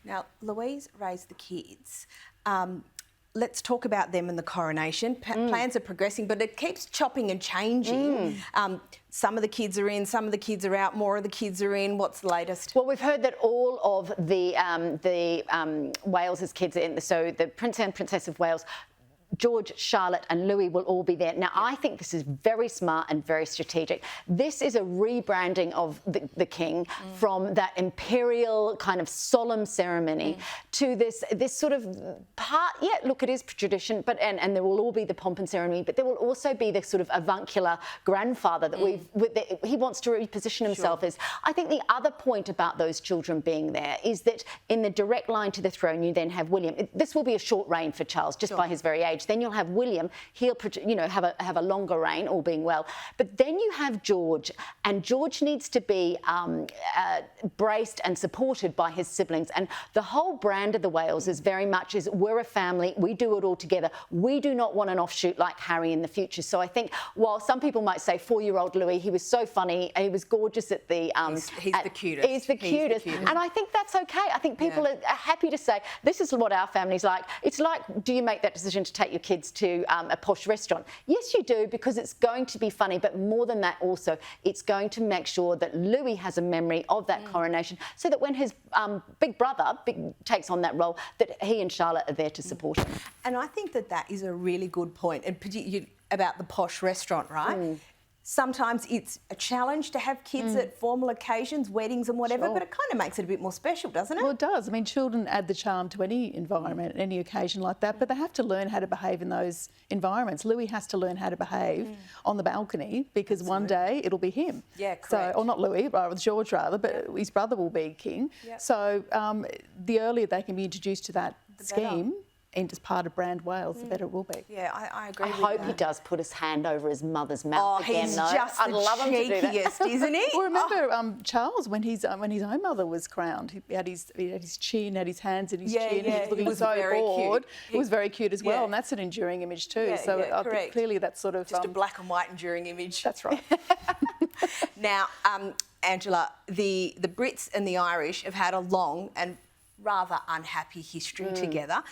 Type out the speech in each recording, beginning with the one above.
Now, Louise raised the kids. Let's talk about them and the coronation. Plans are progressing, but it keeps chopping and changing. Some of the kids are in, some of the kids are out, more of the kids are in. What's the latest? Well, we've heard that all of the Wales's kids are in, so the Prince and Princess of Wales, George, Charlotte and Louis will all be there. Now, I think this is very smart and very strategic. This is a rebranding of the king from that imperial kind of solemn ceremony to this sort of part. Yeah, look, it is tradition, but and there will all be the pomp and ceremony, but there will also be the sort of avuncular grandfather that he wants to reposition himself as. I think the other point about those children being there is that in the direct line to the throne, you then have William. This will be a short reign for Charles, just by his very age. Then you'll have William. He'll, have a longer reign, all being well. But then you have George, and George needs to be braced and supported by his siblings. And the whole brand of the Wales is very much we're a family. We do it all together. We do not want an offshoot like Harry in the future. So I think while some people might say 4-year-old Louis, he was so funny, he was gorgeous at the. He's the cutest. He's the cutest, and I think that's okay. I think people are happy to say this is what our family's like. It's like, do you make that decision to take your kids to a posh restaurant? Yes, you do, because it's going to be funny, but more than that also, it's going to make sure that Louis has a memory of that coronation, so that when his big brother takes on that role, that he and Charlotte are there to support him. And I think that is a really good point, and particularly about the posh restaurant, right? Sometimes it's a challenge to have kids at formal occasions, weddings and whatever, but it kind of makes it a bit more special, doesn't it? Well, it does. I mean, children add the charm to any environment, any occasion like that, but they have to learn how to behave in those environments. Louis has to learn how to behave on the balcony, because one day it'll be him. Yeah, correct. So, or not Louis, George rather, but his brother will be king. Yep. So the earlier they can be introduced to that scheme, and as part of Brand Wales, the better it will be. Yeah, I agree with I hope he does put his hand over his mother's mouth again, he's though. just I'd love him to do that. cheekiest, isn't he? Well, remember Charles, when his own mother was crowned, he had his chin, had his hands in his chin, he was looking so bored. It was very cute as well, and that's an enduring image too. Yeah, so I think clearly that's sort of... Just a black and white enduring image. That's right. Now, Angela, the Brits and the Irish have had a long and rather unhappy history together.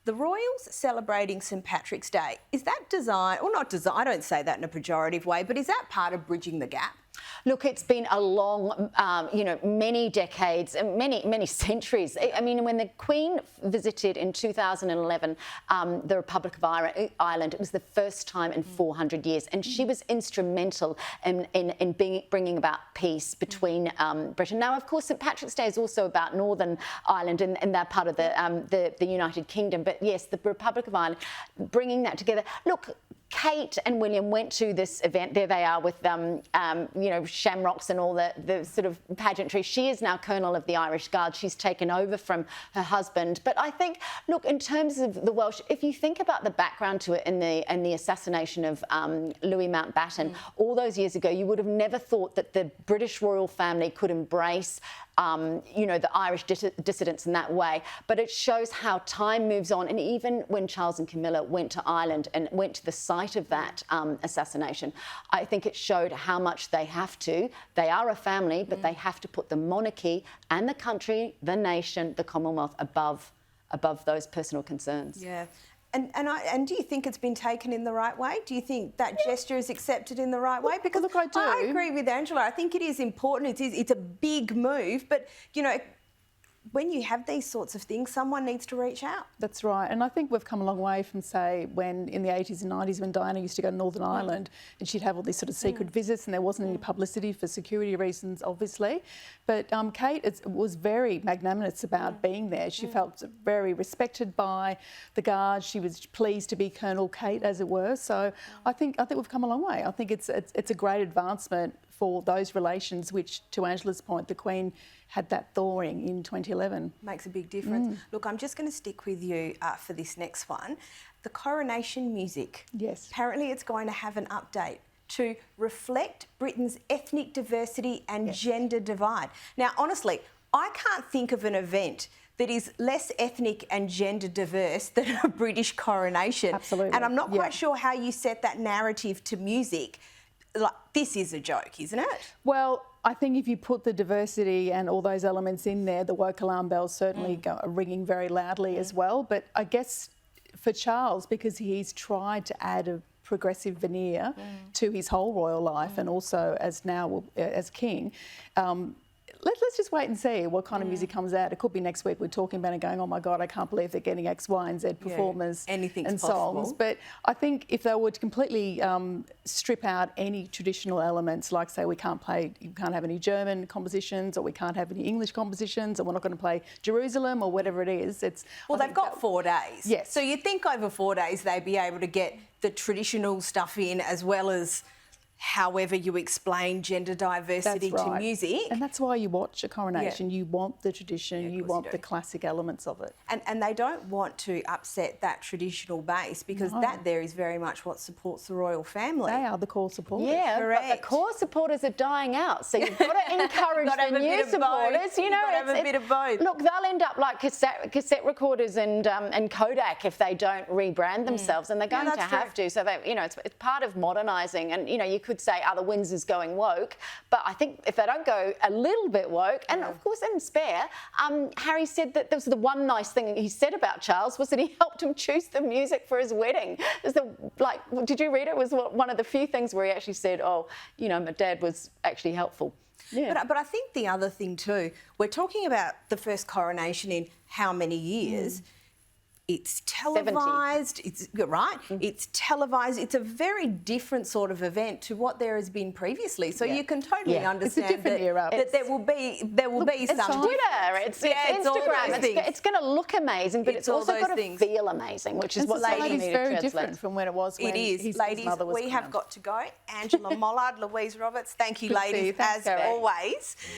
The Royals celebrating St Patrick's Day, is that design, or not design, I don't say that in a pejorative way, but is that part of bridging the gap? Look, it's been a long, many decades, many centuries. I mean, when the Queen visited in 2011 the Republic of Ireland, it was the first time in 400 years, and she was instrumental in bringing about peace between Britain. Now, of course, St Patrick's Day is also about Northern Ireland and that part of the United Kingdom. But yes, the Republic of Ireland, bringing that together. Look, Kate and William went to this event. There they are with, shamrocks and all the sort of pageantry. She is now Colonel of the Irish Guard. She's taken over from her husband. But I think, look, in terms of the Welsh, if you think about the background to it in the assassination of Louis Mountbatten all those years ago, you would have never thought that the British royal family could embrace the Irish dissidents in that way. But it shows how time moves on. And even when Charles and Camilla went to Ireland and went to the site of that assassination, I think it showed how much they have to. They are a family, but they have to put the monarchy and the country, the nation, the Commonwealth above those personal concerns. Yeah. And do you think it's been taken in the right way? Do you think that gesture is accepted in the right way? Because look, I do. I agree with Angela. I think it is important. It's a big move, but when you have these sorts of things, someone needs to reach out. That's right. And I think we've come a long way from, say, when in the 80s and 90s when Diana used to go to Northern Ireland and she'd have all these sort of secret visits and there wasn't any publicity for security reasons, obviously. But Kate was very magnanimous about being there. She felt very respected by the Guard. She was pleased to be Colonel Kate, as it were. So I think we've come a long way. I think it's a great advancement for those relations, which, to Angela's point, the Queen had that thawing in 2011. Makes a big difference. Look, I'm just going to stick with you for this next one. The Coronation music. Yes. Apparently it's going to have an update to reflect Britain's ethnic diversity and gender divide. Now, honestly, I can't think of an event that is less ethnic and gender diverse than a British coronation. Absolutely. And I'm not quite sure how you set that narrative to music. Like, this is a joke, isn't it? Well, I think if you put the diversity and all those elements in there, the woke alarm bells certainly are ringing very loudly as well. But I guess for Charles, because he's tried to add a progressive veneer to his whole royal life and also as now as king, let's just wait and see what kind of music comes out. It could be next week we're talking about it going, oh my God, I can't believe they're getting X, Y and Z performers and songs. But I think if they were to completely strip out any traditional elements, like say you can't have any German compositions or we can't have any English compositions or we're not going to play Jerusalem or whatever it is. Well, they've got 4 days. Yes. So you'd think over 4 days they'd be able to get the traditional stuff in as well as however you explain gender diversity to music. And that's why you watch a coronation. You want the tradition, you want the classic elements of it. And they don't want to upset that traditional base because that there is very much what supports the royal family. They are the core supporters. Yeah, correct. But the core supporters are dying out, so you've got to encourage the new supporters. You know, have a bit of both. Look, they'll end up like cassette recorders and Kodak if they don't rebrand themselves, and they're going to have to. So they, it's part of modernising, and you could say other Windsor's going woke, but I think if they don't go a little bit woke, and of course in Spare, Harry said that there was the one nice thing he said about Charles was that he helped him choose the music for his wedding. Did you read it? It was one of the few things where he actually said, my dad was actually helpful. Yeah. But I think the other thing too, we're talking about the first coronation in how many years? It's televised. 70. It's right. It's televised. It's a very different sort of event to what there has been previously. So you can totally understand it's a different era. that there will be It's some Twitter. It's Instagram. It's going to look amazing, but it's also got to feel amazing, which is what it's very different from when it was. When his mother was we have got to go. Angela Mollard, Louise Roberts. Thank you, ladies, as always.